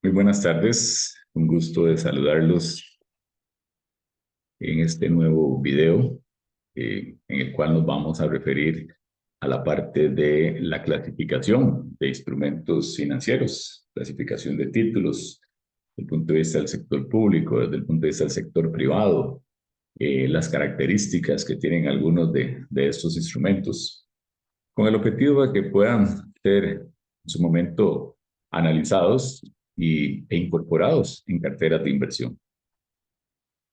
Muy buenas tardes, un gusto de saludarlos en este nuevo video en el cual nos vamos a referir a la parte de la clasificación de instrumentos financieros, clasificación de títulos, desde el punto de vista del sector público, desde el punto de vista del sector privado, las características que tienen algunos de estos instrumentos, con el objetivo de que puedan ser en su momento analizados e incorporados en carteras de inversión.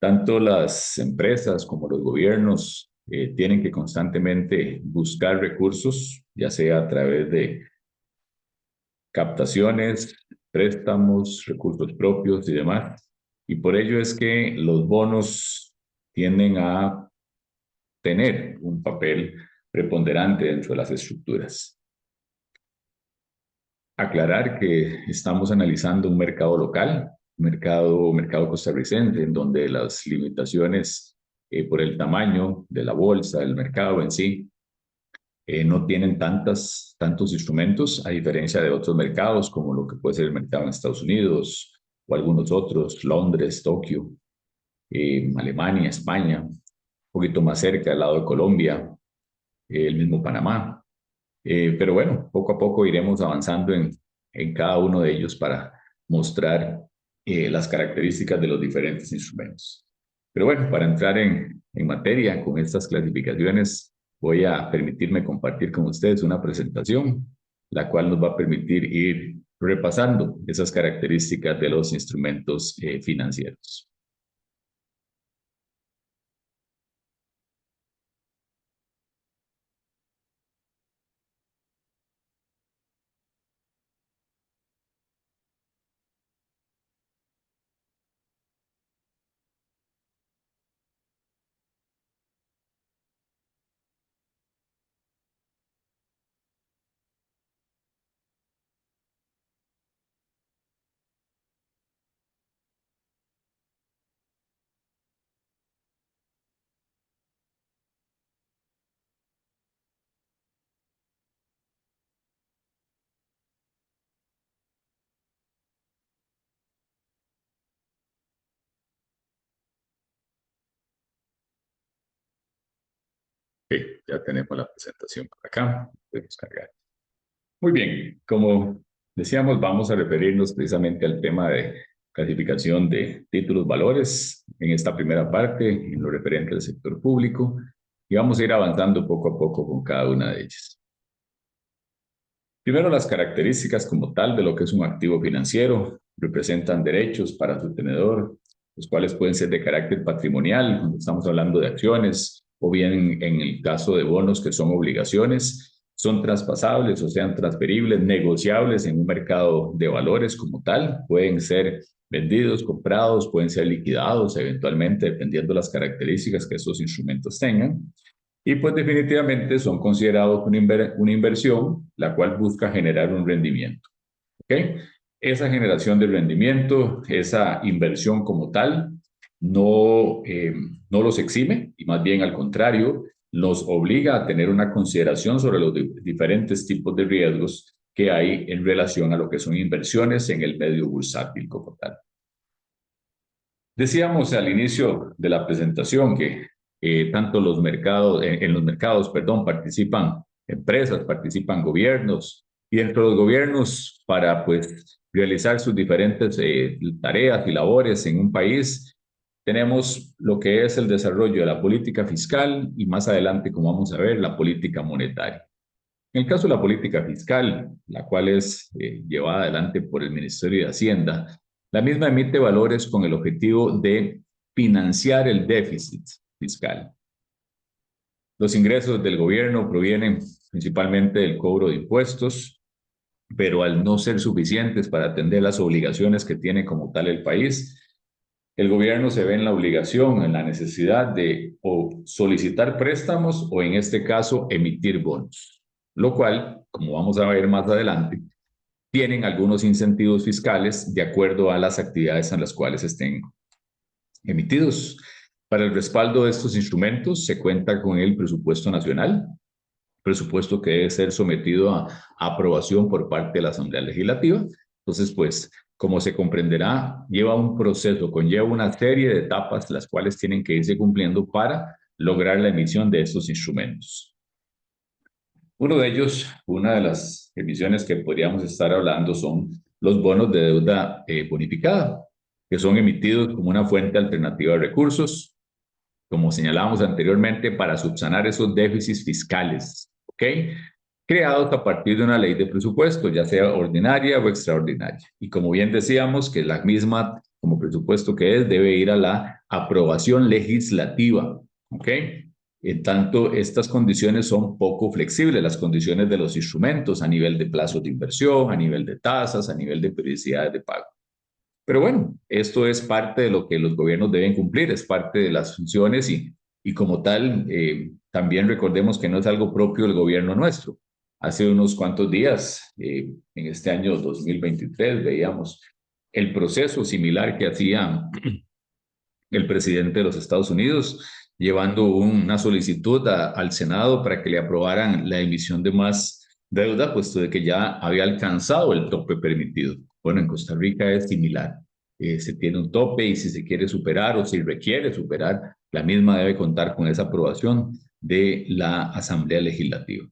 Tanto las empresas como los gobiernos tienen que constantemente buscar recursos, ya sea a través de captaciones, préstamos, recursos propios y demás. Y por ello es que los bonos tienden a tener un papel preponderante dentro de las estructuras. Aclarar que estamos analizando un mercado local, mercado costarricense, en donde las limitaciones por el tamaño de la bolsa, del mercado en sí, no tienen tantos instrumentos, a diferencia de otros mercados, como lo que puede ser el mercado en Estados Unidos o algunos otros, Londres, Tokio, Alemania, España, un poquito más cerca, al lado de Colombia, el mismo Panamá. Pero bueno, poco a poco iremos avanzando en cada uno de ellos para mostrar las características de los diferentes instrumentos. Pero bueno, para entrar en materia con estas clasificaciones, voy a permitirme compartir con ustedes una presentación, la cual nos va a permitir ir repasando esas características de los instrumentos financieros. Ok, ya tenemos la presentación por acá. Podemos cargar. Muy bien, como decíamos, vamos a referirnos precisamente al tema de clasificación de títulos valores en esta primera parte, en lo referente al sector público, y vamos a ir avanzando poco a poco con cada una de ellas. Primero, las características como tal de lo que es un activo financiero. Representan derechos para su tenedor, los cuales pueden ser de carácter patrimonial, cuando estamos hablando de acciones, o bien en el caso de bonos que son obligaciones, son traspasables o sean transferibles, negociables en un mercado de valores como tal, pueden ser vendidos, comprados, pueden ser liquidados eventualmente, dependiendo de las características que estos instrumentos tengan. Y pues definitivamente son considerados una inversión, la cual busca generar un rendimiento. ¿Ok? Esa generación de rendimiento, esa inversión como tal, no los exime y más bien al contrario, nos obliga a tener una consideración sobre los diferentes tipos de riesgos que hay en relación a lo que son inversiones en el medio bursátil como tal. Decíamos al inicio de la presentación que tanto los mercados, en los mercados, perdón, participan empresas, participan gobiernos, y dentro de los gobiernos, para pues realizar sus diferentes tareas y labores en un país, tenemos lo que es el desarrollo de la política fiscal y más adelante, como vamos a ver, la política monetaria. En el caso de la política fiscal, la cual es llevada adelante por el Ministerio de Hacienda, la misma emite valores con el objetivo de financiar el déficit fiscal. Los ingresos del gobierno provienen principalmente del cobro de impuestos, pero al no ser suficientes para atender las obligaciones que tiene como tal el país, el gobierno se ve en la obligación, en la necesidad de o solicitar préstamos o en este caso emitir bonos, lo cual, como vamos a ver más adelante, tienen algunos incentivos fiscales de acuerdo a las actividades en las cuales estén emitidos. Para el respaldo de estos instrumentos se cuenta con el presupuesto nacional, presupuesto que debe ser sometido a aprobación por parte de la Asamblea Legislativa. Entonces, pues, como se comprenderá, lleva un proceso, conlleva una serie de etapas las cuales tienen que irse cumpliendo para lograr la emisión de estos instrumentos. Uno de ellos, una de las emisiones que podríamos estar hablando son los bonos de deuda bonificada, que son emitidos como una fuente alternativa de recursos, como señalábamos anteriormente, para subsanar esos déficits fiscales, ¿ok? Creados a partir de una ley de presupuesto, ya sea ordinaria o extraordinaria. Y como bien decíamos, que la misma, como presupuesto que es, debe ir a la aprobación legislativa, ¿ok? En tanto, estas condiciones son poco flexibles, las condiciones de los instrumentos a nivel de plazos de inversión, a nivel de tasas, a nivel de periodicidades de pago. Pero bueno, esto es parte de lo que los gobiernos deben cumplir, es parte de las funciones y como tal, también recordemos que no es algo propio del gobierno nuestro. Hace unos cuantos días, en este año 2023, veíamos el proceso similar que hacía el presidente de los Estados Unidos, llevando una solicitud al Senado para que le aprobaran la emisión de más deuda, puesto de que ya había alcanzado el tope permitido. Bueno, en Costa Rica es similar. Se tiene un tope y si se quiere superar o si requiere superar, la misma debe contar con esa aprobación de la Asamblea Legislativa.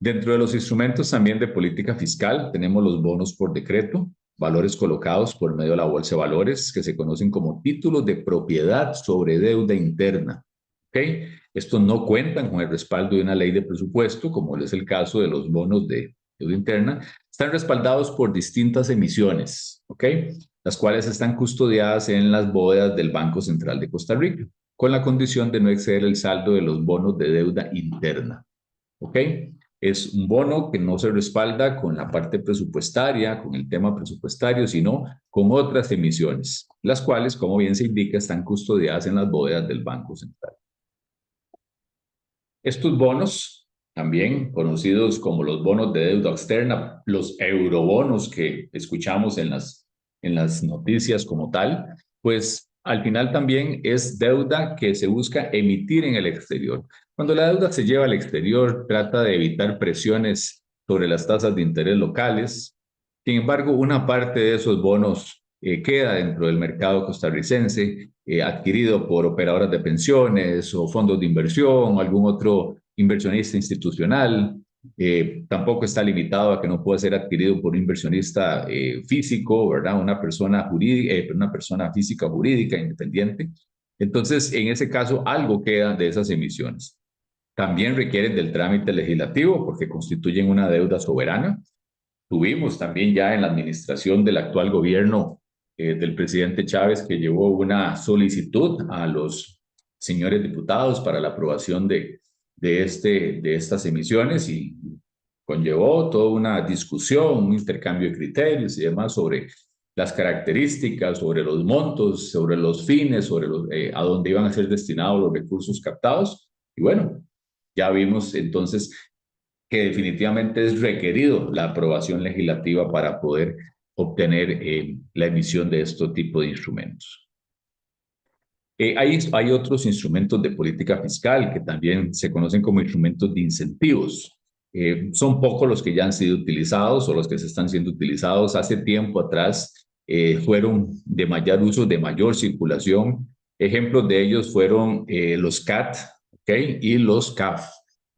Dentro de los instrumentos también de política fiscal tenemos los bonos por decreto, valores colocados por medio de la bolsa de valores que se conocen como títulos de propiedad sobre deuda interna. ¿Okay? Estos no cuentan con el respaldo de una ley de presupuesto, como es el caso de los bonos de deuda interna. Están respaldados por distintas emisiones, ¿ok? Las cuales están custodiadas en las bóvedas del Banco Central de Costa Rica, con la condición de no exceder el saldo de los bonos de deuda interna. ¿Ok? Es un bono que no se respalda con la parte presupuestaria, con el tema presupuestario, sino con otras emisiones, las cuales, como bien se indica, están custodiadas en las bóvedas del Banco Central. Estos bonos, también conocidos como los bonos de deuda externa, los eurobonos que escuchamos en las noticias como tal, pues al final también es deuda que se busca emitir en el exterior. Cuando la deuda se lleva al exterior, trata de evitar presiones sobre las tasas de interés locales. Sin embargo, una parte de esos bonos queda dentro del mercado costarricense, adquirido por operadoras de pensiones o fondos de inversión o algún otro inversionista institucional. Tampoco está limitado a que no pueda ser adquirido por un inversionista físico, ¿verdad? Una persona jurídica, una persona física o jurídica independiente. Entonces, en ese caso, algo queda de esas emisiones. También requieren del trámite legislativo porque constituyen una deuda soberana. Tuvimos también ya en la administración del actual gobierno del presidente Chávez que llevó una solicitud a los señores diputados para la aprobación de estas emisiones y conllevó toda una discusión, un intercambio de criterios y demás sobre las características, sobre los montos, sobre los fines, sobre a dónde iban a ser destinados los recursos captados. Y bueno, ya vimos entonces que definitivamente es requerido la aprobación legislativa para poder obtener la emisión de este tipo de instrumentos. Hay otros instrumentos de política fiscal que también se conocen como instrumentos de incentivos. Son pocos los que ya han sido utilizados o los que se están siendo utilizados. Hace tiempo atrás fueron de mayor uso, de mayor circulación. Ejemplos de ellos fueron los CAT, ¿okay? Y los CAF.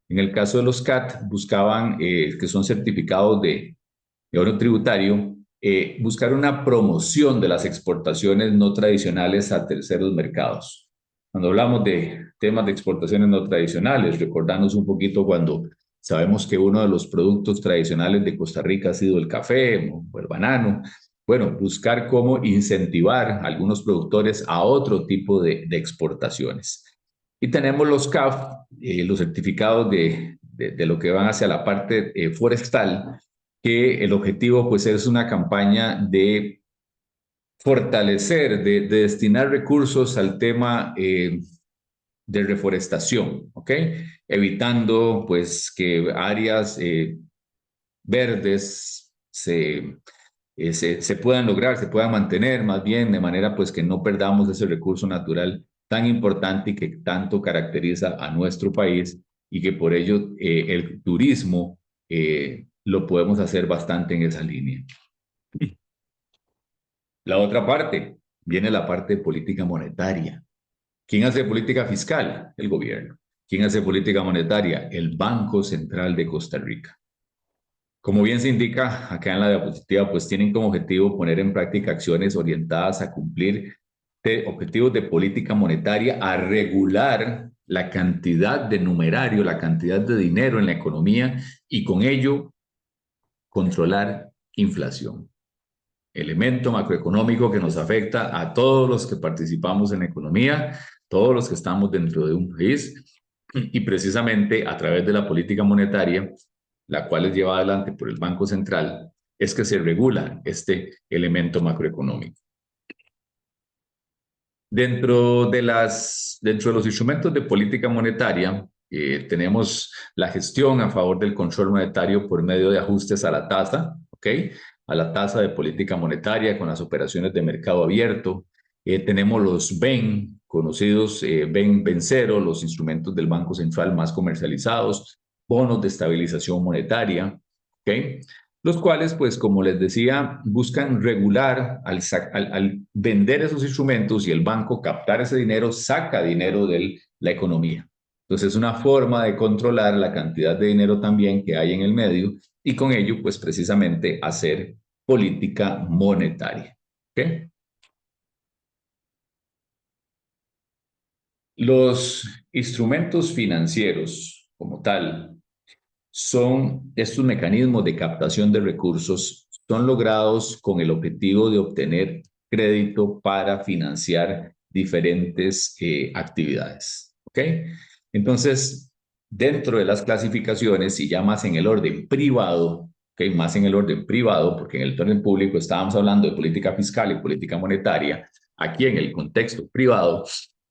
En el caso de los CAT, buscaban, que son certificados de oro tributario, buscar una promoción de las exportaciones no tradicionales a terceros mercados. Cuando hablamos de temas de exportaciones no tradicionales, recordarnos un poquito cuando sabemos que uno de los productos tradicionales de Costa Rica ha sido el café o el banano. Bueno, buscar cómo incentivar a algunos productores a otro tipo de exportaciones. Y tenemos los CAF, los certificados de lo que van hacia la parte forestal, que el objetivo pues es una campaña de fortalecer, de destinar recursos al tema de reforestación, ¿ok? Evitando pues que áreas verdes se puedan lograr, se puedan mantener más bien de manera pues que no perdamos ese recurso natural tan importante y que tanto caracteriza a nuestro país y que por ello el turismo lo podemos hacer bastante en esa línea. La otra parte, viene la parte de política monetaria. ¿Quién hace política fiscal? El gobierno. ¿Quién hace política monetaria? El Banco Central de Costa Rica. Como bien se indica acá en la diapositiva, pues tienen como objetivo poner en práctica acciones orientadas a cumplir objetivos de política monetaria, a regular la cantidad de numerario, la cantidad de dinero en la economía y con ello controlar inflación. Elemento macroeconómico que nos afecta a todos los que participamos en la economía, todos los que estamos dentro de un país y precisamente a través de la política monetaria, la cual es llevada adelante por el Banco Central, es que se regula este elemento macroeconómico. Dentro de los instrumentos de política monetaria, tenemos la gestión a favor del control monetario por medio de ajustes a la tasa, ¿ok? A la tasa de política monetaria con las operaciones de mercado abierto. Tenemos los BEN, conocidos BEN 0, los instrumentos del Banco Central más comercializados, bonos de estabilización monetaria, ¿ok? Los cuales, pues, como les decía, buscan regular al vender esos instrumentos y el banco captar ese dinero, saca dinero de la economía. Entonces, es una forma de controlar la cantidad de dinero también que hay en el medio y con ello, pues, precisamente hacer política monetaria. ¿Okay? Los instrumentos financieros como tal son estos mecanismos de captación de recursos, son logrados con el objetivo de obtener crédito para financiar diferentes actividades. ¿Ok? Entonces, dentro de las clasificaciones, y ya más en el orden privado, ¿ok? Más en el orden privado, porque en el orden público estábamos hablando de política fiscal y política monetaria, aquí en el contexto privado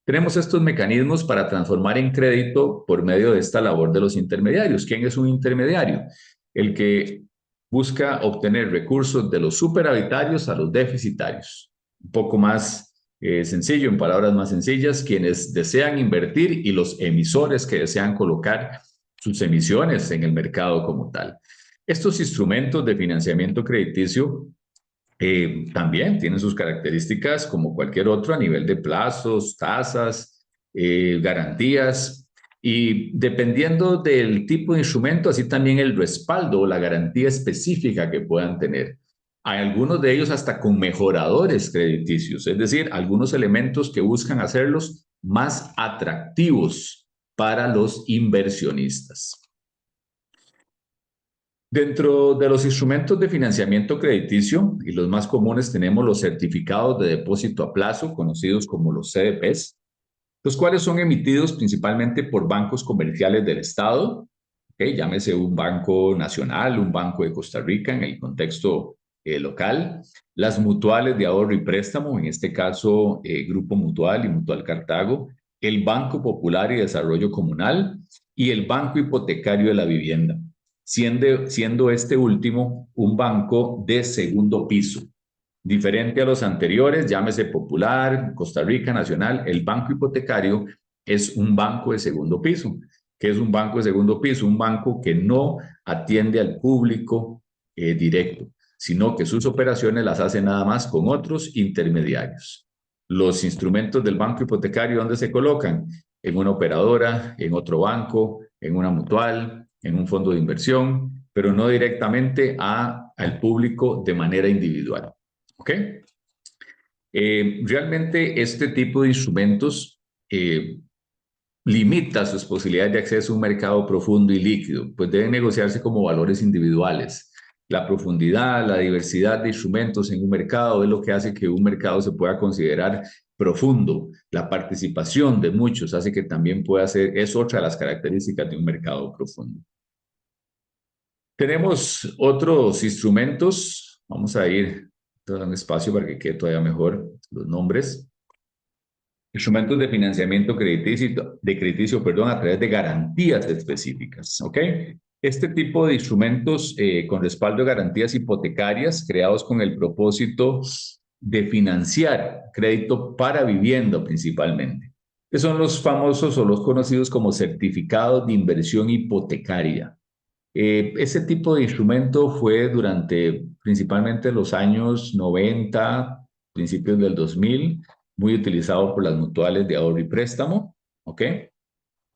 tenemos estos mecanismos para transformar en crédito por medio de esta labor de los intermediarios. ¿Quién es un intermediario? El que busca obtener recursos de los superavitarios a los deficitarios. Un poco más sencillo, en palabras más sencillas, quienes desean invertir y los emisores que desean colocar sus emisiones en el mercado como tal. Estos instrumentos de financiamiento crediticio también tienen sus características como cualquier otro a nivel de plazos, tasas, garantías y dependiendo del tipo de instrumento, así también el respaldo o la garantía específica que puedan tener. Hay algunos de ellos hasta con mejoradores crediticios, es decir, algunos elementos que buscan hacerlos más atractivos para los inversionistas. Dentro de los instrumentos de financiamiento crediticio, y los más comunes tenemos los certificados de depósito a plazo, conocidos como los CDPs, los cuales son emitidos principalmente por bancos comerciales del Estado, llámese un banco nacional, un banco de Costa Rica en el contexto local, las mutuales de ahorro y préstamo, en este caso Grupo Mutual y Mutual Cartago, el Banco Popular y Desarrollo Comunal y el Banco Hipotecario de la Vivienda, siendo este último un banco de segundo piso. Diferente a los anteriores, llámese Popular, Costa Rica, Nacional, el banco hipotecario es un banco de segundo piso. ¿Qué es un banco de segundo piso? Un banco que no atiende al público directo, sino que sus operaciones las hace nada más con otros intermediarios. Los instrumentos del banco hipotecario, ¿dónde se colocan? En una operadora, en otro banco, en una mutual, en un fondo de inversión, pero no directamente al público de manera individual. ¿Ok? Realmente este tipo de instrumentos limita sus posibilidades de acceso a un mercado profundo y líquido, pues deben negociarse como valores individuales. La profundidad, la diversidad de instrumentos en un mercado es lo que hace que un mercado se pueda considerar profundo. La participación de muchos hace que también pueda ser, es otra de las características de un mercado profundo. Tenemos otros instrumentos, vamos a ir dando espacio para que quede todavía mejor los nombres. Instrumentos de financiamiento crediticio, a través de garantías específicas, ¿ok? Este tipo de instrumentos con respaldo de garantías hipotecarias creados con el propósito de financiar crédito para vivienda principalmente, que son los famosos o los conocidos como certificados de inversión hipotecaria. Ese tipo de instrumento fue durante principalmente los años 90, principios del 2000, muy utilizado por las mutuales de ahorro y préstamo, ¿ok?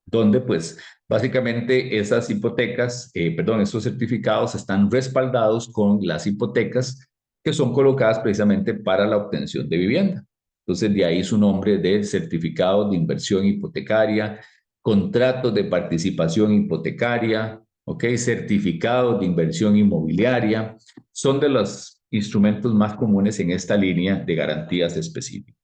Donde pues básicamente esas hipotecas, esos certificados están respaldados con las hipotecas que son colocadas precisamente para la obtención de vivienda. Entonces de ahí su nombre de certificado de inversión hipotecaria, contratos de participación hipotecaria, ¿ok? Certificados de inversión inmobiliaria, son de los instrumentos más comunes en esta línea de garantías específicas.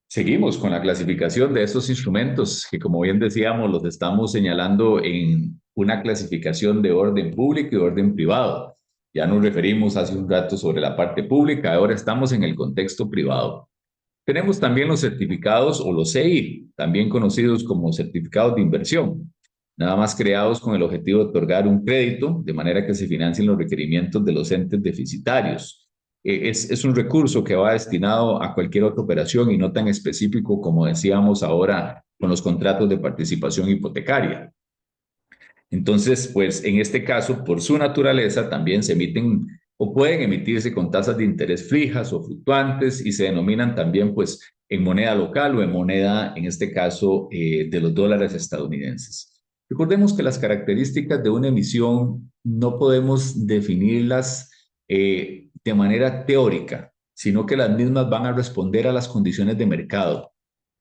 Seguimos con la clasificación de estos instrumentos que, como bien decíamos, los estamos señalando en una clasificación de orden público y orden privado. Ya nos referimos hace un rato sobre la parte pública, ahora estamos en el contexto privado. Tenemos también los certificados o los CEI, también conocidos como certificados de inversión, nada más creados con el objetivo de otorgar un crédito de manera que se financien los requerimientos de los entes deficitarios. Es un recurso que va destinado a cualquier otra operación y no tan específico como decíamos ahora con los contratos de participación hipotecaria. Entonces, pues en este caso, por su naturaleza, también se emiten o pueden emitirse con tasas de interés fijas o fluctuantes y se denominan también pues en moneda local o en moneda, en este caso, de los dólares estadounidenses. Recordemos que las características de una emisión no podemos definirlas de manera teórica, sino que las mismas van a responder a las condiciones de mercado.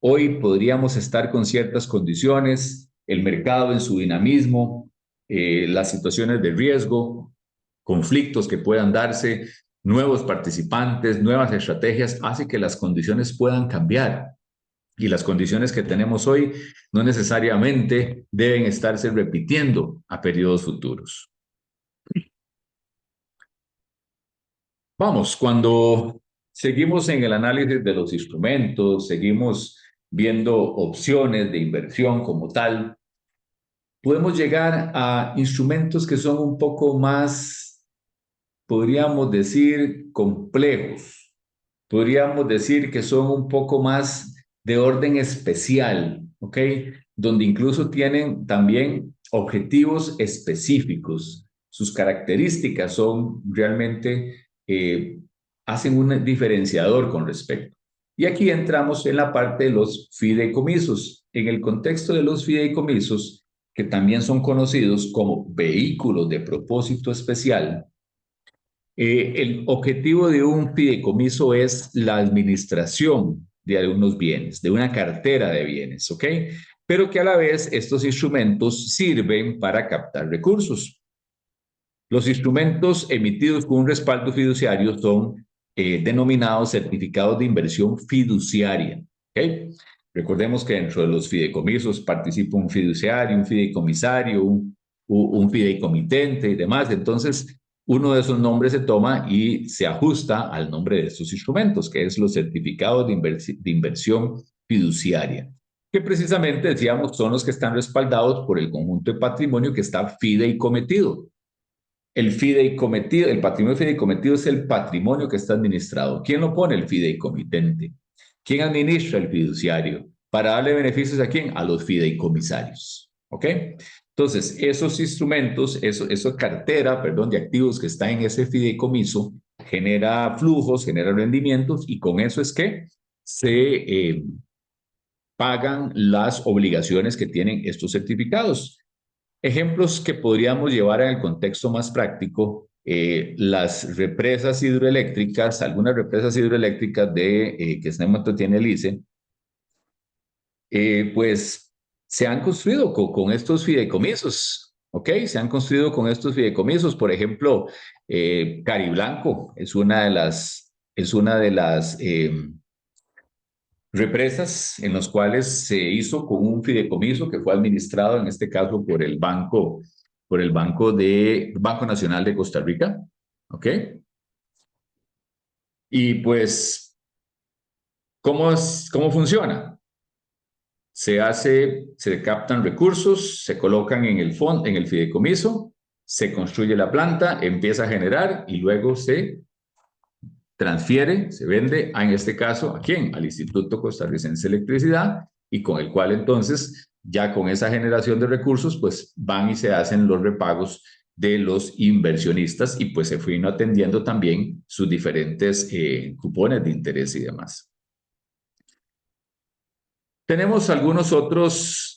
Hoy podríamos estar con ciertas condiciones, el mercado en su dinamismo, las situaciones de riesgo, conflictos que puedan darse, nuevos participantes, nuevas estrategias, hace que las condiciones puedan cambiar. Y las condiciones que tenemos hoy no necesariamente deben estarse repitiendo a periodos futuros. Vamos, cuando seguimos en el análisis de los instrumentos, seguimos viendo opciones de inversión como tal, podemos llegar a instrumentos que son un poco más, podríamos decir, complejos. Podríamos decir que son un poco más de orden especial, ¿ok? Donde incluso tienen también objetivos específicos. Sus características son realmente, hacen un diferenciador con respecto. Y aquí entramos en la parte de los fideicomisos. En el contexto de los fideicomisos, que también son conocidos como vehículos de propósito especial, el objetivo de un fideicomiso es la administración de algunos bienes, de una cartera de bienes, ¿ok? Pero que a la vez estos instrumentos sirven para captar recursos. Los instrumentos emitidos con un respaldo fiduciario son denominados certificados de inversión fiduciaria, ¿ok? Recordemos que dentro de los fideicomisos participa un fiduciario, un fideicomisario, un fideicomitente y demás. Entonces, uno de esos nombres se toma y se ajusta al nombre de estos instrumentos, que es los certificados de inversión fiduciaria, que precisamente, decíamos, son los que están respaldados por el conjunto de patrimonio que está fideicometido. El fideicommetido, el patrimonio fideicometido es el patrimonio que está administrado. ¿Quién lo pone? El fideicomitente. ¿Quién administra? El fiduciario. ¿Para darle beneficios a quién? A los fideicomisarios. ¿Ok? Entonces, esos instrumentos, esa cartera, perdón, de activos que está en ese fideicomiso, genera flujos, genera rendimientos y con eso es que se pagan las obligaciones que tienen estos certificados. Ejemplos que podríamos llevar en el contexto más práctico, las represas hidroeléctricas, algunas represas hidroeléctricas que en este momento tiene el ICE, pues se han construido con estos fideicomisos, ¿ok? Se han construido con estos fideicomisos. Por ejemplo, Cariblanco es una de las represas en las cuales se hizo con un fideicomiso que fue administrado en este caso por el Banco Nacional de Costa Rica, ¿ok? Y pues, ¿cómo funciona? Se captan recursos, se colocan en el fondo, en el fideicomiso, se construye la planta, empieza a generar y luego se transfiere, se vende, en este caso, ¿a quién? Al Instituto Costarricense de Electricidad, y con el cual entonces, ya con esa generación de recursos, pues van y se hacen los repagos de los inversionistas y pues se fue atendiendo también sus diferentes cupones de interés y demás. Tenemos algunos otros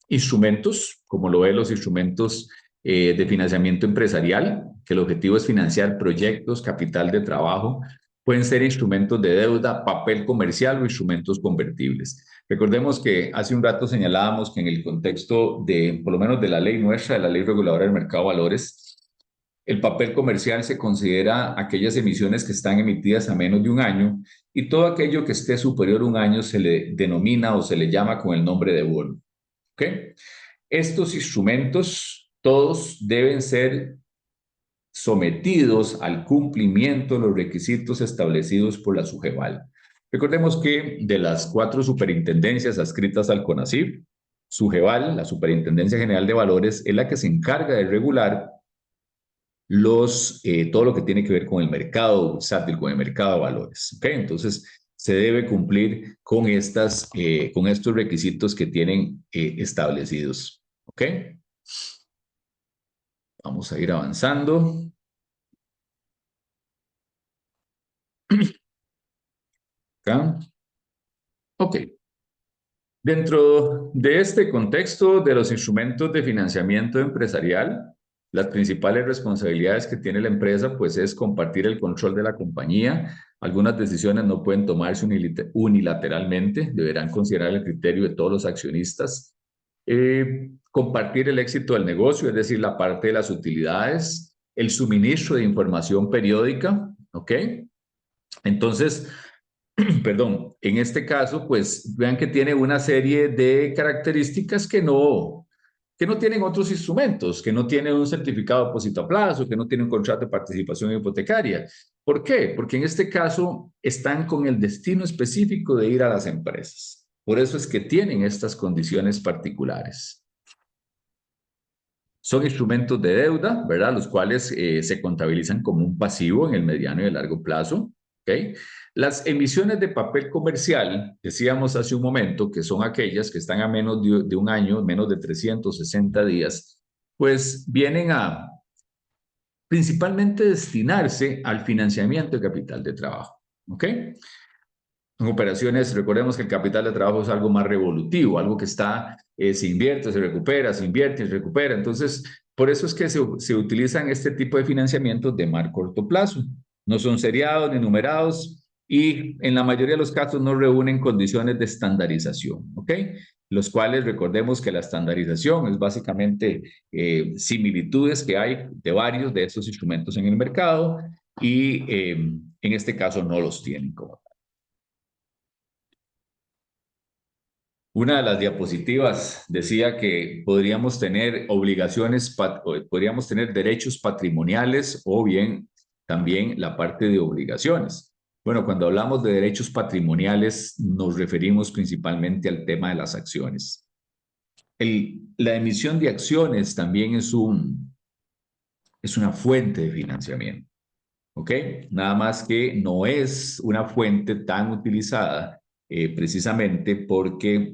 instrumentos, como lo ven los instrumentos de financiamiento empresarial, que el objetivo es financiar proyectos, capital de trabajo, pueden ser instrumentos de deuda, papel comercial o instrumentos convertibles. Recordemos que hace un rato señalábamos que en el contexto de, por lo menos de la ley nuestra, de la ley reguladora del mercado de valores, el papel comercial se considera aquellas emisiones que están emitidas a menos de un año y todo aquello que esté superior a un año se le denomina o se le llama con el nombre de bono. ¿Okay? Estos instrumentos todos deben ser sometidos al cumplimiento de los requisitos establecidos por la SUGEVAL. Recordemos que de las 4 superintendencias adscritas al CONACYT, SUGEVAL, la Superintendencia General de Valores, es la que se encarga de regular todo lo que tiene que ver con el mercado bursátil, con el mercado de valores. ¿Okay? Entonces, se debe cumplir con estos requisitos que tienen establecidos. ¿Ok? Vamos a ir avanzando. Acá. Ok. Dentro de este contexto de los instrumentos de financiamiento empresarial, las principales responsabilidades que tiene la empresa pues es compartir el control de la compañía. Algunas decisiones no pueden tomarse unilateralmente, deberán considerar el criterio de todos los accionistas. Compartir el éxito del negocio, es decir, la parte de las utilidades, el suministro de información periódica, ¿ok? Entonces, perdón, en este caso, pues vean que tiene una serie de características que no tienen otros instrumentos, que no tiene un certificado de depósito a plazo, que no tiene un contrato de participación hipotecaria. ¿Por qué? Porque en este caso están con el destino específico de ir a las empresas. Por eso es que tienen estas condiciones particulares. Son instrumentos de deuda, ¿verdad? Los cuales se contabilizan como un pasivo en el mediano y el largo plazo. ¿Okay? Las emisiones de papel comercial, decíamos hace un momento, que son aquellas que están a menos de un año, menos de 360 días, pues vienen a principalmente destinarse al financiamiento de capital de trabajo. ¿Ok? En operaciones, recordemos que el capital de trabajo es algo más revolutivo, algo que está, se invierte, se recupera, se invierte, se recupera. Entonces, por eso es que se utilizan este tipo de financiamientos de más corto plazo. No son seriados ni numerados y en la mayoría de los casos no reúnen condiciones de estandarización, ¿ok? Los cuales recordemos que la estandarización es básicamente similitudes que hay de varios de estos instrumentos en el mercado y en este caso no los tienen como. Una de las diapositivas decía que podríamos tener podríamos tener derechos patrimoniales o bien también la parte de obligaciones. Bueno, cuando hablamos de derechos patrimoniales nos referimos principalmente al tema de las acciones. La emisión de acciones también es una fuente de financiamiento. ¿Ok? Nada más que no es una fuente tan utilizada precisamente porque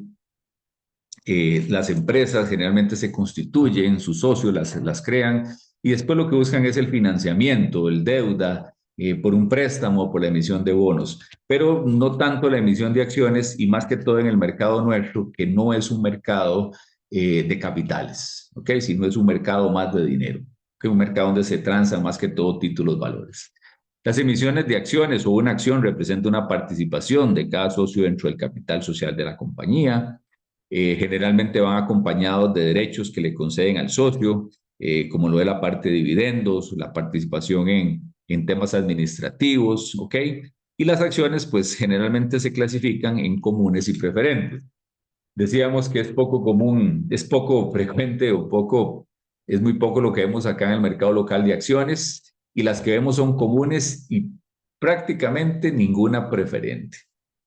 las empresas generalmente se constituyen, sus socios las crean y después lo que buscan es el financiamiento, el deuda, por un préstamo, por la emisión de bonos, pero no tanto la emisión de acciones y más que todo en el mercado nuestro, que no es un mercado de capitales, ¿ok? Sino es un mercado más de dinero, que un mercado donde se transan más que todo títulos valores. Las emisiones de acciones o una acción representa una participación de cada socio dentro del capital social de la compañía. Generalmente van acompañados de derechos que le conceden al socio, como lo de la parte de dividendos, la participación en temas administrativos, ¿ok? Y las acciones, pues generalmente se clasifican en comunes y preferentes. Decíamos que es poco común, es poco frecuente es muy poco lo que vemos acá en el mercado local de acciones y las que vemos son comunes y prácticamente ninguna preferente.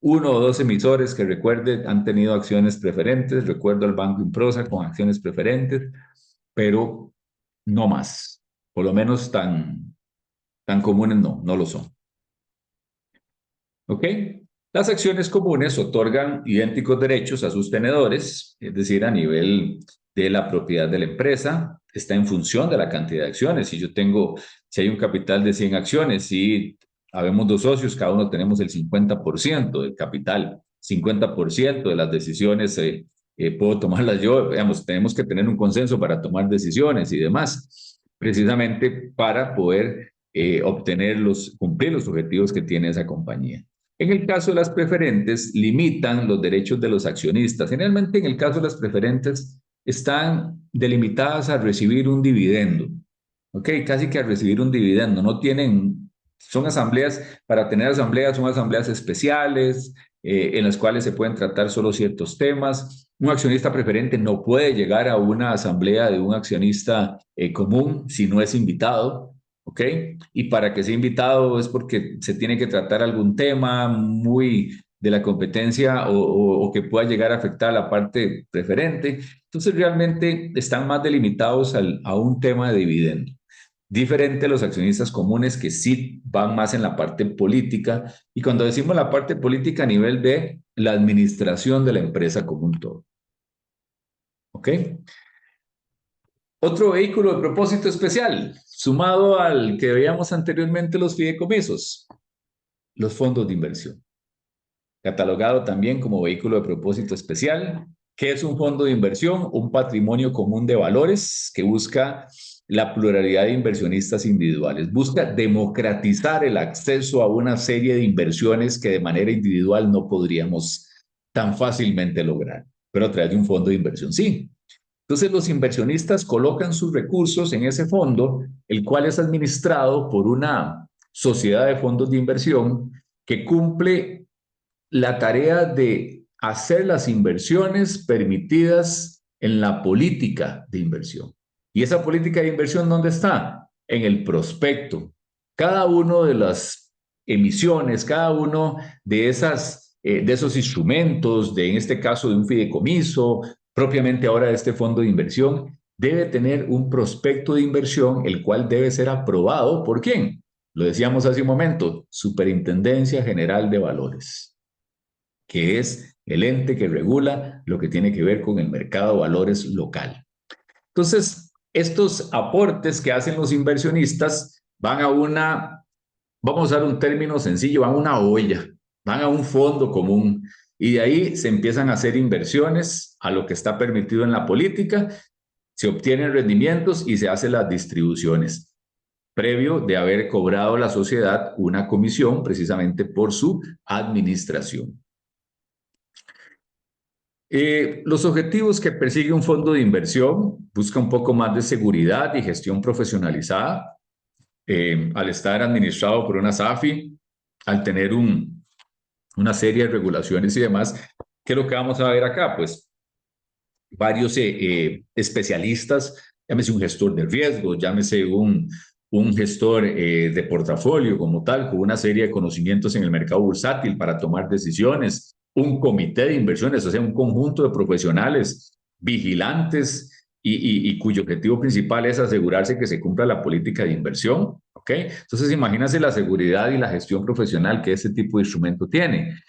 1 o 2 emisores que recuerde han tenido acciones preferentes, recuerdo el Banco Improsa con acciones preferentes, pero no más, por lo menos tan comunes no lo son. ¿Ok? Las acciones comunes otorgan idénticos derechos a sus tenedores, es decir, a nivel de la propiedad de la empresa, está en función de la cantidad de acciones. Si hay un capital de 100 acciones y habemos dos socios, cada uno tenemos el 50% del capital, 50% de las decisiones puedo tomarlas yo, digamos, tenemos que tener un consenso para tomar decisiones y demás, precisamente para poder cumplir los objetivos que tiene esa compañía. En el caso de las preferentes, limitan los derechos de los accionistas. Generalmente, en el caso de las preferentes, están delimitadas a recibir un dividendo. ¿Ok? Casi que a recibir un dividendo. No tienen, son asambleas, para tener asambleas, son asambleas especiales, en las cuales se pueden tratar solo ciertos temas. Un accionista preferente no puede llegar a una asamblea de un accionista común si no es invitado. ¿Ok? Y para que sea invitado es porque se tiene que tratar algún tema muy de la competencia o que pueda llegar a afectar a la parte preferente. Entonces realmente están más delimitados a un tema de dividendo. Diferente a los accionistas comunes que sí van más en la parte política. Y cuando decimos la parte política a nivel de la administración de la empresa como un todo. ¿Ok? Otro vehículo de propósito especial, sumado al que veíamos anteriormente, los fideicomisos, los fondos de inversión, catalogado también como vehículo de propósito especial. ¿Qué es un fondo de inversión? Un patrimonio común de valores que busca la pluralidad de inversionistas individuales, busca democratizar el acceso a una serie de inversiones que de manera individual no podríamos tan fácilmente lograr, pero a través de un fondo de inversión sí. Entonces los inversionistas colocan sus recursos en ese fondo, el cual es administrado por una sociedad de fondos de inversión que cumple la tarea de hacer las inversiones permitidas en la política de inversión. ¿Y esa política de inversión dónde está? En el prospecto. Cada uno de las emisiones, cada uno de esos instrumentos, en este caso de un fideicomiso, propiamente ahora de este fondo de inversión, debe tener un prospecto de inversión, el cual debe ser aprobado ¿por quién? Lo decíamos hace un momento, Superintendencia General de Valores, que es el ente que regula lo que tiene que ver con el mercado de valores local. Entonces, estos aportes que hacen los inversionistas van a vamos a usar un término sencillo, van a una olla, van a un fondo común y de ahí se empiezan a hacer inversiones a lo que está permitido en la política, se obtienen rendimientos y se hacen las distribuciones, previo de haber cobrado la sociedad una comisión precisamente por su administración. Los objetivos que persigue un fondo de inversión busca un poco más de seguridad y gestión profesionalizada. Al estar administrado por una SAFI, al tener una serie de regulaciones y demás, ¿qué es lo que vamos a ver acá? Pues varios especialistas, llámese un gestor de riesgos, llámese un gestor de portafolio como tal, con una serie de conocimientos en el mercado bursátil para tomar decisiones, un comité de inversiones, o sea, un conjunto de profesionales vigilantes y cuyo objetivo principal es asegurarse que se cumpla la política de inversión. ¿Ok? Entonces, imagínense la seguridad y la gestión profesional que ese tipo de instrumento tiene.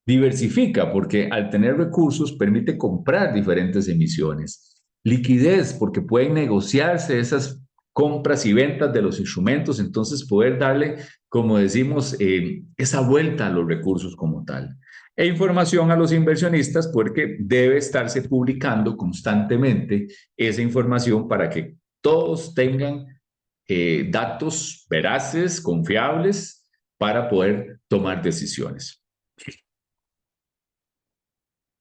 Diversifica porque al tener recursos permite comprar diferentes emisiones. Liquidez porque pueden negociarse esas compras y ventas de los instrumentos, entonces poder darle, como decimos, esa vuelta a los recursos como tal. E información a los inversionistas porque debe estarse publicando constantemente esa información para que todos tengan datos veraces, confiables, para poder tomar decisiones.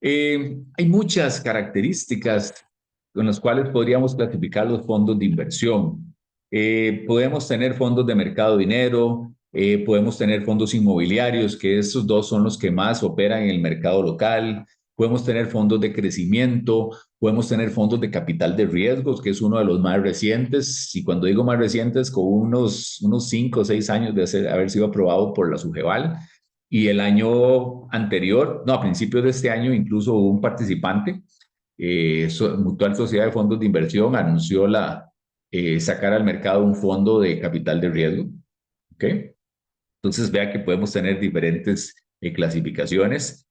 Hay muchas características con las cuales podríamos clasificar los fondos de inversión. Podemos tener fondos de mercado de dinero, podemos tener fondos inmobiliarios, que esos dos son los que más operan en el mercado local. Podemos tener fondos de crecimiento, podemos tener fondos de capital de riesgos, que es uno de los más recientes. Y cuando digo más recientes, con unos 5 o 6 años de haber sido aprobado por la SUGEVAL. Y el año anterior, no, a principios de este año, incluso hubo un participante, Mutual Sociedad de Fondos de Inversión, anunció sacar al mercado un fondo de capital de riesgo. ¿Ok? Entonces, vea que podemos tener diferentes clasificaciones.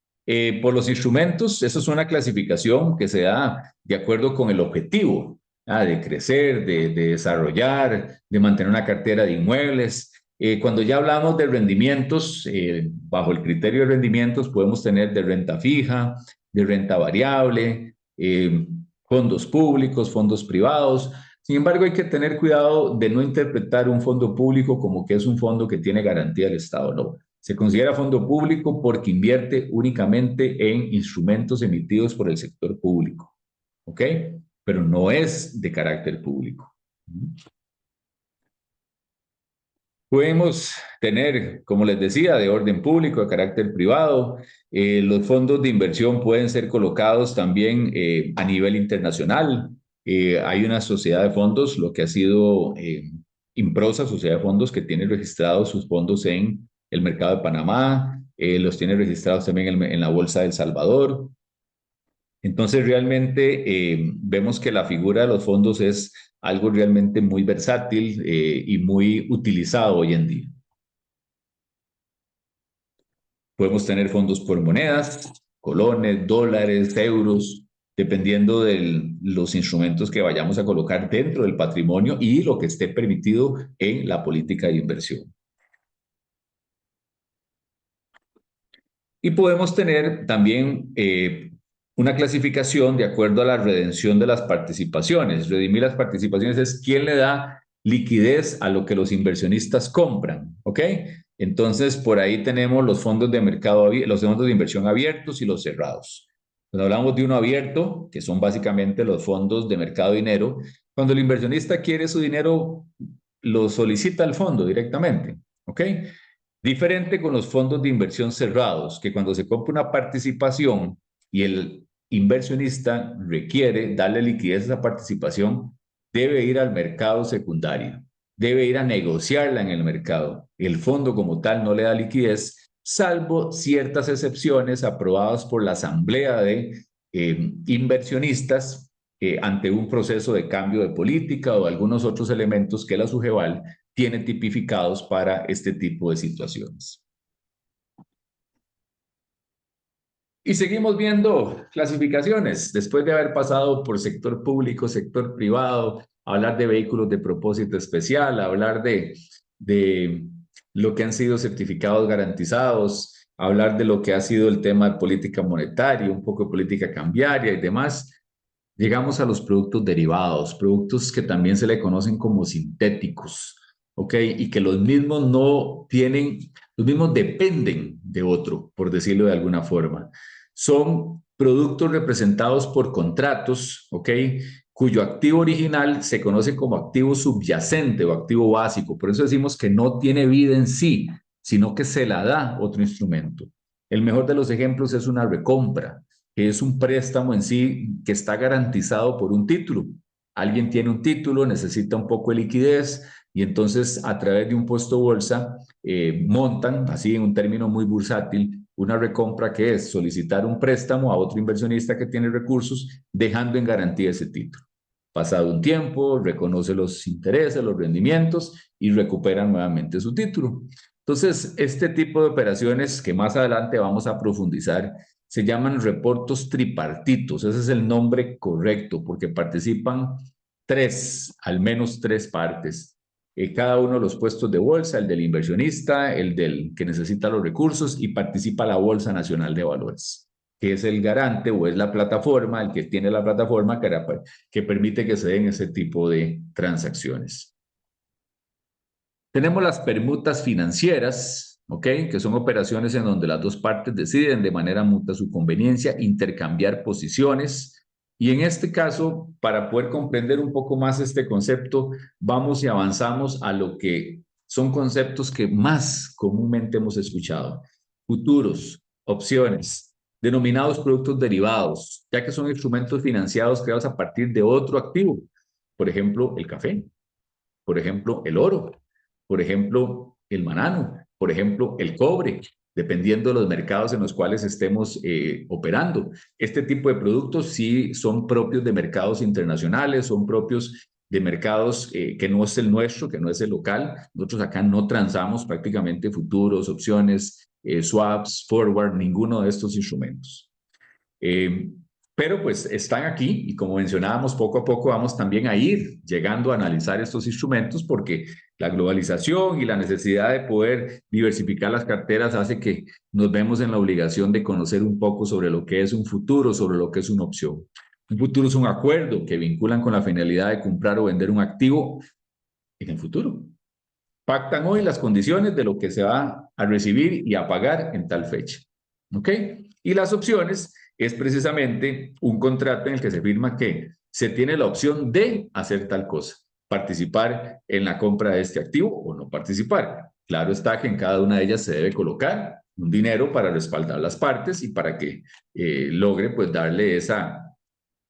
Por los instrumentos, eso es una clasificación que se da de acuerdo con el objetivo, de crecer, de desarrollar, de mantener una cartera de inmuebles. Cuando ya hablamos de rendimientos, bajo el criterio de rendimientos podemos tener de renta fija, de renta variable, fondos públicos, fondos privados. Sin embargo, hay que tener cuidado de no interpretar un fondo público como que es un fondo que tiene garantía del Estado, no. Se considera fondo público porque invierte únicamente en instrumentos emitidos por el sector público, ¿ok? Pero no es de carácter público. Podemos tener, como les decía, de orden público, de carácter privado. Los fondos de inversión pueden ser colocados también a nivel internacional. Hay una sociedad de fondos, lo que ha sido Improsa, sociedad de fondos, que tiene registrados sus fondos en el mercado de Panamá, los tiene registrados también en la Bolsa de El Salvador. Entonces, realmente vemos que la figura de los fondos es algo realmente muy versátil y muy utilizado hoy en día. Podemos tener fondos por monedas, colones, dólares, euros, dependiendo de los instrumentos que vayamos a colocar dentro del patrimonio y lo que esté permitido en la política de inversión. Y podemos tener también una clasificación de acuerdo a la redención de las participaciones. Redimir las participaciones es quién le da liquidez a lo que los inversionistas compran, ¿ok? Entonces, por ahí tenemos los fondos de mercado, los fondos de inversión abiertos y los cerrados. Cuando hablamos de uno abierto, que son básicamente los fondos de mercado de dinero, cuando el inversionista quiere su dinero, lo solicita al fondo directamente, ¿ok? Diferente con los fondos de inversión cerrados, que cuando se compra una participación y el inversionista requiere darle liquidez a esa participación, debe ir al mercado secundario, debe ir a negociarla en el mercado. El fondo como tal no le da liquidez, salvo ciertas excepciones aprobadas por la asamblea de inversionistas ante un proceso de cambio de política o algunos otros elementos que la SUGEVAL tiene tipificados para este tipo de situaciones. Y seguimos viendo clasificaciones, después de haber pasado por sector público, sector privado, hablar de vehículos de propósito especial, hablar de lo que han sido certificados garantizados, hablar de lo que ha sido el tema de política monetaria, un poco de política cambiaria y demás. Llegamos a los productos derivados, productos que también se le conocen como sintéticos, ¿ok? Y que los mismos no tienen, los mismos dependen de otro, por decirlo de alguna forma. Son productos representados por contratos, ¿ok? Cuyo activo original se conoce como activo subyacente o activo básico. Por eso decimos que no tiene vida en sí, sino que se la da otro instrumento. El mejor de los ejemplos es una recompra, que es un préstamo en sí que está garantizado por un título. Alguien tiene un título, necesita un poco de liquidez y entonces a través de un puesto bolsa montan, así en un término muy bursátil, una recompra que es solicitar un préstamo a otro inversionista que tiene recursos, dejando en garantía ese título. Pasado un tiempo, reconoce los intereses, los rendimientos y recupera nuevamente su título. Entonces, este tipo de operaciones que más adelante vamos a profundizar se llaman reportos tripartitos. Ese es el nombre correcto porque participan al menos tres partes. Cada uno de los puestos de bolsa, el del inversionista, el del que necesita los recursos y participa la Bolsa Nacional de Valores, que es el garante o es la plataforma, el que tiene la plataforma que permite que se den ese tipo de transacciones. Tenemos las permutas financieras, ¿ok? Que son operaciones en donde las dos partes deciden de manera mutua su conveniencia intercambiar posiciones. Y en este caso, para poder comprender un poco más este concepto, vamos y avanzamos a lo que son conceptos que más comúnmente hemos escuchado. Futuros, opciones, denominados productos derivados, ya que son instrumentos financiados creados a partir de otro activo. Por ejemplo, el café, por ejemplo, el oro, por ejemplo, el manano, por ejemplo, el cobre, dependiendo de los mercados en los cuales estemos operando. Este tipo de productos sí son propios de mercados internacionales, son propios de mercados que no es el nuestro, que no es el local. Nosotros acá no transamos prácticamente futuros, opciones, swaps, forward, ninguno de estos instrumentos. Pero pues están aquí y como mencionábamos, poco a poco vamos también a ir llegando a analizar estos instrumentos porque la globalización y la necesidad de poder diversificar las carteras hace que nos vemos en la obligación de conocer un poco sobre lo que es un futuro, sobre lo que es una opción. Un futuro es un acuerdo que vinculan con la finalidad de comprar o vender un activo en el futuro. Pactan hoy las condiciones de lo que se va a recibir y a pagar en tal fecha. ¿Ok? Y las opciones es precisamente un contrato en el que se firma que se tiene la opción de hacer tal cosa, participar en la compra de este activo o no participar. Claro está que en cada una de ellas se debe colocar un dinero para respaldar las partes y para que logre pues darle esa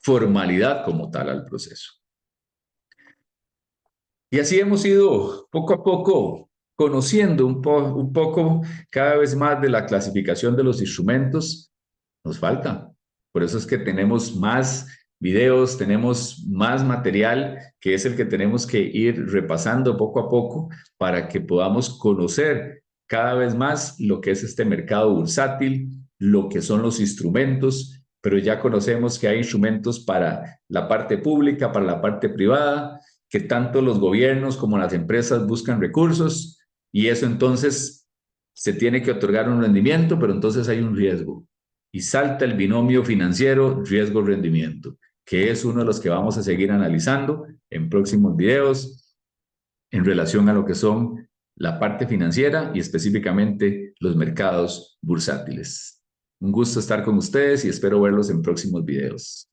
formalidad como tal al proceso. Y así hemos ido poco a poco conociendo un poco cada vez más de la clasificación de los instrumentos. Nos falta. Por eso es que tenemos más videos, tenemos más material, que es el que tenemos que ir repasando poco a poco para que podamos conocer cada vez más lo que es este mercado bursátil, lo que son los instrumentos, pero ya conocemos que hay instrumentos para la parte pública, para la parte privada, que tanto los gobiernos como las empresas buscan recursos y eso entonces se tiene que otorgar un rendimiento, pero entonces hay un riesgo y salta el binomio financiero riesgo-rendimiento, que es uno de los que vamos a seguir analizando en próximos videos en relación a lo que son la parte financiera y específicamente los mercados bursátiles. Un gusto estar con ustedes y espero verlos en próximos videos.